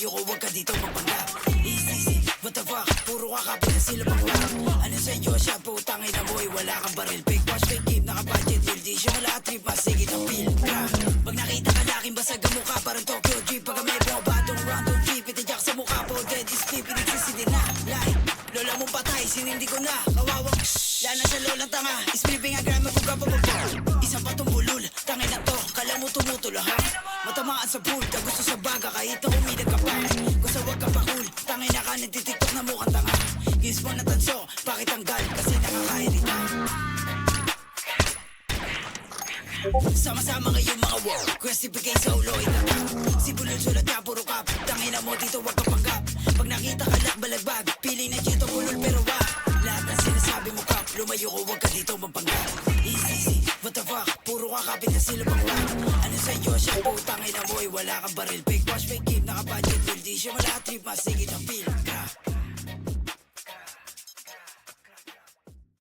Lumayo ko, wag ka dito mapanggap. Easy, what the fuck, puro kakapit na sila pang rap. Ano sa inyo siya, putangin na boy, wala kang baril. Fake wash, fake keep, naka-budget deal. Di siya wala trip, masigit ang feel. Pag nakita ka laking basag ang mukha, parang Tokyo Jeep. Pag may bumabatong random jeep, itadyak sa mukha po, dead is keep, pinagsisidin na. Like, lola mong patay, sinindi ko na. Kawawang, lana sa lolang tanga. Ispliping ang grama, buka pa pa. Isang patong bulol, tangin na to, kala mo tumutulo ha. Matamaan sa pool, ka gusto sa baga, kahit na umidag ka pa. Gusto wag ka pa cool, tangin na ka, nagtitiktok na mukhang tanga. Gis mo na tanso, bakit tanggal, kasi nakakairita. Sama-sama ngayon mga war, Questifigay sa ulo, itatap. Si bulol sulat ka, puro kap, tangin na mo dito, wag ka panggap. Pag nakita ka lak, balagbag, pili na dito, bulol pero wag. Lahat ng sinasabi mo kap, lumayo ko, wag ka dito mapanggap. Easy, what the fuck, puro kakapit na sila pang rap. Ano sa inyo siya, putangin na boy, wala kang baril. Fake wash, fake keep, naka-budget deal. Di siya wala trip, masigit ang feel.